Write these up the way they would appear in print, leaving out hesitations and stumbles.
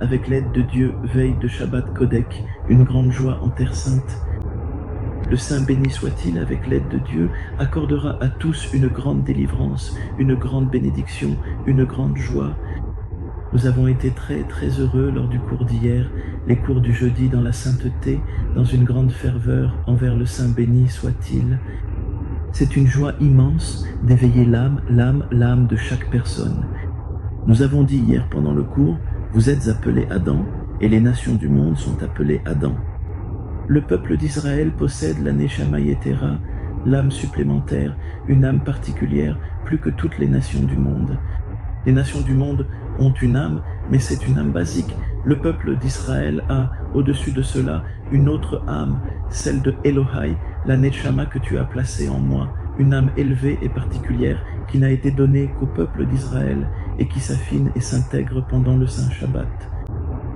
avec l'aide de Dieu, veille de Shabbat Kodek, une grande joie en terre sainte. Le Saint béni soit-il, avec l'aide de Dieu, accordera à tous une grande délivrance, une grande bénédiction, une grande joie. Nous avons été très heureux lors du cours d'hier, les cours du jeudi dans la sainteté, dans une grande ferveur envers le Saint béni soit-il. C'est une joie immense d'éveiller l'âme de chaque personne. Nous avons dit hier pendant le cours, vous êtes appelés Adam, et les nations du monde sont appelées Adam. Le peuple d'Israël possède la Neshama Yetera, l'âme supplémentaire, une âme particulière, plus que toutes les nations du monde. Les nations du monde ont une âme, mais c'est une âme basique. Le peuple d'Israël a, au-dessus de cela, une autre âme, celle de Elohai, la Neshama que tu as placée en moi, une âme élevée et particulière qui n'a été donnée qu'au peuple d'Israël et qui s'affine et s'intègre pendant le Saint Shabbat.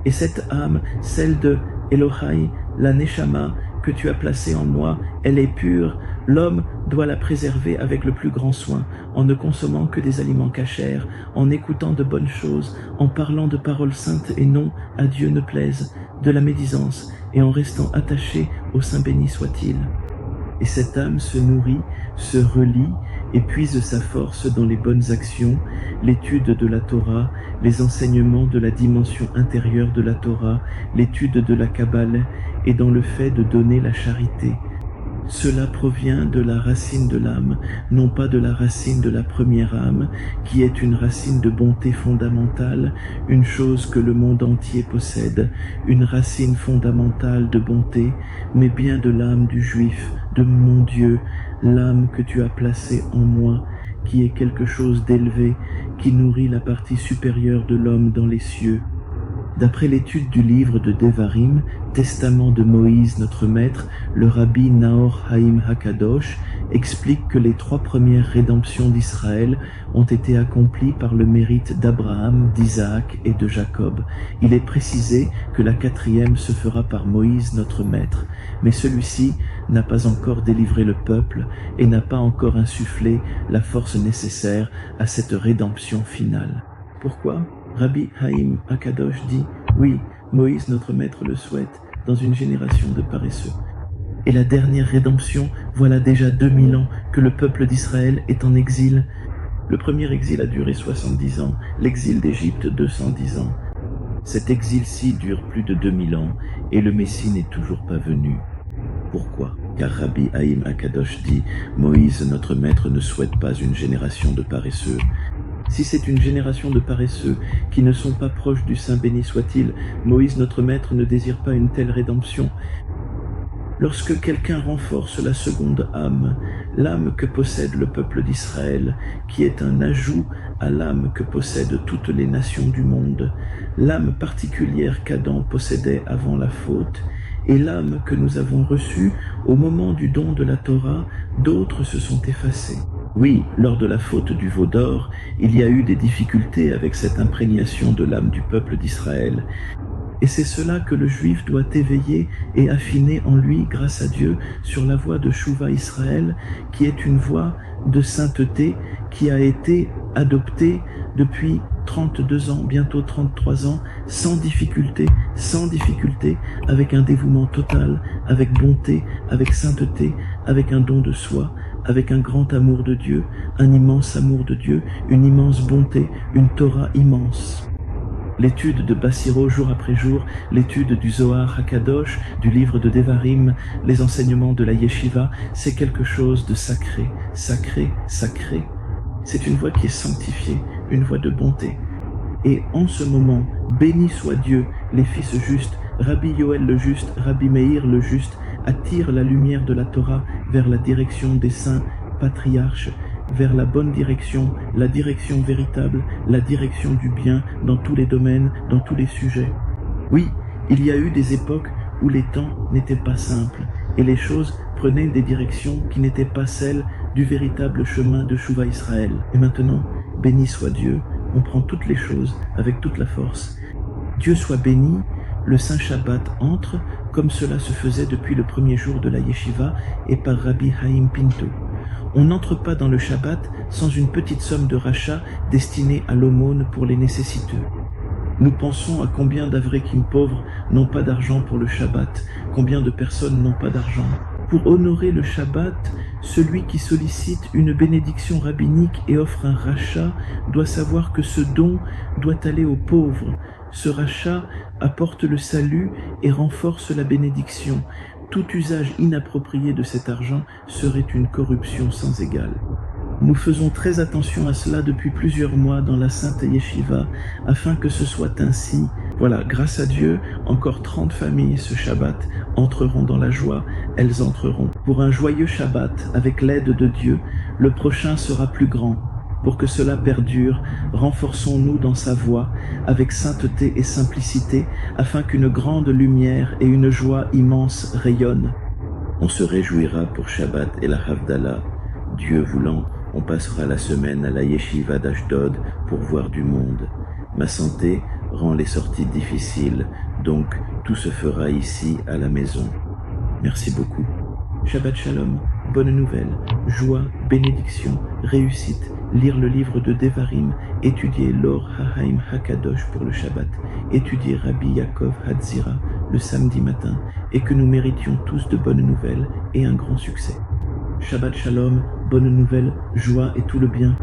Et cette âme, celle de Elohai, la Neshama que tu as placée en moi, elle est pure. L'homme doit la préserver avec le plus grand soin, en ne consommant que des aliments cachers, en écoutant de bonnes choses, en parlant de paroles saintes et non à Dieu ne plaise, de la médisance, et en restant attaché au Saint béni soit-il. Et cette âme se nourrit, se relie et puise sa force dans les bonnes actions, l'étude de la Torah, les enseignements de la dimension intérieure de la Torah, l'étude de la Kabbale et dans le fait de donner la charité. Cela provient de la racine de l'âme, non pas de la racine de la première âme, qui est une racine de bonté fondamentale, une chose que le monde entier possède, une racine fondamentale de bonté, mais bien de l'âme du Juif, de mon Dieu, l'âme que tu as placée en moi, qui est quelque chose d'élevé, qui nourrit la partie supérieure de l'homme dans les cieux. D'après l'étude du livre de Devarim, testament de Moïse notre maître, le rabbi Naor Haim Hakadosh explique que les 3 premières rédemptions d'Israël ont été accomplies par le mérite d'Abraham, d'Isaac et de Jacob. Il est précisé que la 4e se fera par Moïse notre maître, mais celui-ci n'a pas encore délivré le peuple et n'a pas encore insufflé la force nécessaire à cette rédemption finale. Pourquoi ? Rabbi Haim Hakadosh dit « Oui, Moïse notre maître le souhaite dans une génération de paresseux. » Et la dernière rédemption, voilà déjà 2000 ans que le peuple d'Israël est en exil. Le premier exil a duré 70 ans, l'exil d'Égypte 210 ans. Cet exil-ci dure plus de 2000 ans et le Messie n'est toujours pas venu. Pourquoi ? Car Rabbi Haim Hakadosh dit « Moïse notre maître ne souhaite pas une génération de paresseux. » Si c'est une génération de paresseux qui ne sont pas proches du Saint béni soit-il, Moïse notre maître ne désire pas une telle rédemption. Lorsque quelqu'un renforce la seconde âme, l'âme que possède le peuple d'Israël, qui est un ajout à l'âme que possèdent toutes les nations du monde, l'âme particulière qu'Adam possédait avant la faute, et l'âme que nous avons reçue au moment du don de la Torah, d'autres se sont effacées. Oui, lors de la faute du veau d'or, il y a eu des difficultés avec cette imprégnation de l'âme du peuple d'Israël. Et c'est cela que le Juif doit éveiller et affiner en lui, grâce à Dieu, sur la voie de Shuvah Israël, qui est une voie de sainteté qui a été adoptée depuis 32 ans, bientôt 33 ans, sans difficulté, avec un dévouement total, avec bonté, avec sainteté, avec un don de soi, avec un grand amour de Dieu, un immense amour de Dieu, une immense bonté, une Torah immense. L'étude de Bassiro jour après jour, l'étude du Zohar Hakadosh, du livre de Devarim, les enseignements de la Yeshiva, c'est quelque chose de sacré, sacré, sacré. C'est une voie qui est sanctifiée, une voie de bonté. Et en ce moment, béni soit Dieu, les fils justes, Rabbi Yoel le juste, Rabbi Meir le juste, attirent la lumière de la Torah vers la direction des saints patriarches, vers la bonne direction, la direction véritable, la direction du bien dans tous les domaines, dans tous les sujets. Oui, il y a eu des époques où les temps n'étaient pas simples et les choses prenaient des directions qui n'étaient pas celles du véritable chemin de Shuvah Israël. Et maintenant, béni soit Dieu, on prend toutes les choses avec toute la force. Dieu soit béni, le Saint Shabbat entre, comme cela se faisait depuis le premier jour de la Yeshiva et par Rabbi Haim Pinto. On n'entre pas dans le Shabbat sans une petite somme de rachat destinée à l'aumône pour les nécessiteux. Nous pensons à combien d'Avrekim pauvres n'ont pas d'argent pour le Shabbat, combien de personnes n'ont pas d'argent. Pour honorer le Shabbat, celui qui sollicite une bénédiction rabbinique et offre un rachat doit savoir que ce don doit aller aux pauvres. Ce rachat apporte le salut et renforce la bénédiction. Tout usage inapproprié de cet argent serait une corruption sans égale. Nous faisons très attention à cela depuis plusieurs mois dans la Sainte Yeshiva, afin que ce soit ainsi. Voilà, grâce à Dieu, encore 30 familles ce Shabbat entreront dans la joie, elles entreront. Pour un joyeux Shabbat, avec l'aide de Dieu, le prochain sera plus grand. Pour que cela perdure, renforçons-nous dans sa voie, avec sainteté et simplicité, afin qu'une grande lumière et une joie immense rayonnent. On se réjouira pour Shabbat et la Havdalah. Dieu voulant, on passera la semaine à la Yeshiva d'Ashdod pour voir du monde. Ma santé rend les sorties difficiles, donc tout se fera ici à la maison. Merci beaucoup. Shabbat Shalom, bonne nouvelle, joie, bénédiction, réussite, lire le livre de Devarim, étudier l'Or HaHaim HaKadosh pour le Shabbat, étudier Rabbi Yaakov Hatzira le samedi matin, et que nous méritions tous de bonnes nouvelles et un grand succès. Shabbat Shalom, bonne nouvelle, joie et tout le bien.